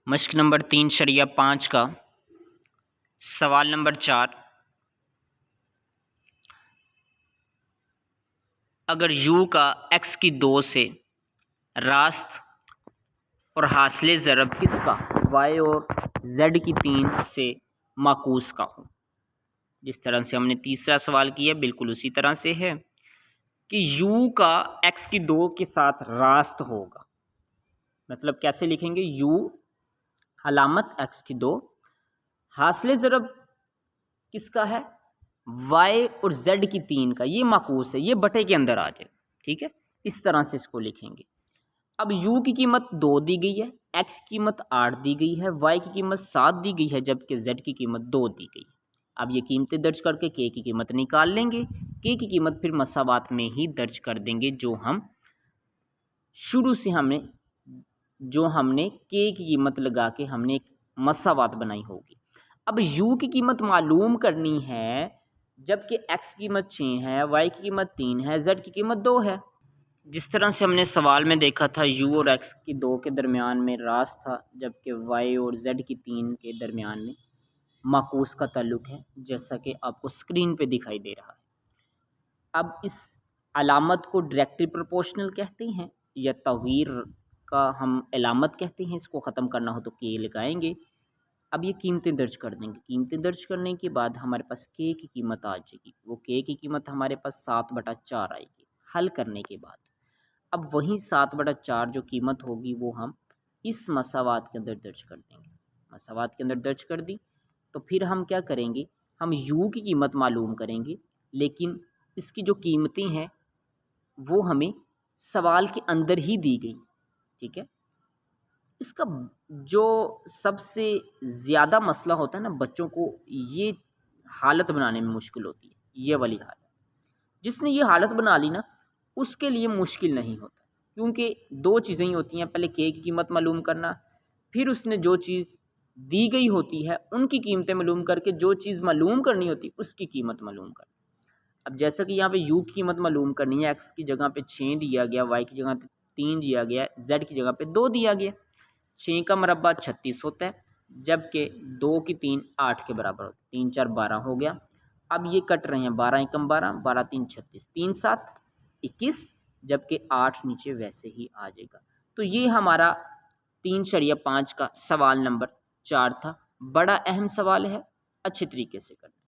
मश्क number 3 शरिया 5 का सवाल number 4। अगर u का x की 2 से रास्त और हासिल ज़रब किसका y और z की 3 से माकूस का हो। जिस तरह से हमने तीसरा सवाल किया बिल्कुल उसी तरह से है कि u का x की 2 के साथ रास्त होगा। मतलब कैसे लिखेंगे, u अलामत x की 2, हासिल ज़रब किसका है y और z की 3 का, ये माकूस है, ये बटे के अंदर आ जाए। ठीक है, इस तरह से इसको लिखेंगे। अब u की कीमत 2 दी गई है, x की कीमत 8 दी गई है, y की कीमत 7 दी गई है, जबकि z की कीमत 2 दी गई है। अब ये कीमतें दर्ज करके k की कीमत निकाल लेंगे। k की कीमत फिर मसावात में ही दर्ज कर देंगे, जो हमने k की कीमत लगा के हमने एक मसावात बनाई होगी। अब u की कीमत मालूम करनी है, जबकि x की कीमत 6 है, y की कीमत 3 है, z की कीमत 2 है। जिस तरह से हमने सवाल में देखा था u और x की 2 के दरमियान में रास्त था, जबकि y और z की 3 के दरमियान में माकूस का ताल्लुक है, जैसा कि आपको स्क्रीन पे दिखाई दे रहा है। अब इस अलामत को डायरेक्टली प्रोपोर्शनल कहते हैं या तग़यीर का हम अलामत कहते हैं। इसको ख़त्म करना हो तो k लगाएंगे। अब ये कीमतें दर्ज कर देंगे। कीमतें दर्ज करने के बाद हमारे पास k की कीमत आ जाएगी। वो k की कीमत हमारे पास 7/4 आएगी हल करने के बाद। अब वही 7/4 जो कीमत होगी वो हम इस मसावात के अंदर दर्ज कर देंगे। मसावात के अंदर दर्ज कर दी तो फिर हम क्या करेंगे, हम u की कीमत मालूम करेंगे, लेकिन इसकी जो कीमतें हैं वो हमें सवाल के अंदर ही दी गई। ठीक है, इसका जो सबसे ज़्यादा मसला होता है ना, बच्चों को ये हालत बनाने में मुश्किल होती है, ये वाली हालत। जिसने ये हालत बना ली ना, उसके लिए मुश्किल नहीं होता, क्योंकि 2 चीज़ें ही होती हैं। पहले k की कीमत मालूम करना, फिर उसने जो चीज़ दी गई होती है उनकी कीमतें मालूम करके जो चीज़ मालूम करनी होती है उसकी कीमत मालूम करना। अब जैसा कि यहाँ पे u की कीमत मालूम करनी है, x की जगह पे 6 दिया गया, y की जगह पे 3 दिया गया, z की जगह पे 2 दिया गया। 6 का मरबा 36 होता है, जबकि 2 की 3 8 के बराबर होता है। 3 4 12 हो गया। अब ये कट रहे हैं, 12 एकम 12, 12 3 36, 3 7 21, जबकि 8 नीचे वैसे ही आ जाएगा। तो ये हमारा 3/5 का सवाल नंबर 4 था। बड़ा अहम सवाल है, अच्छे तरीके से करना।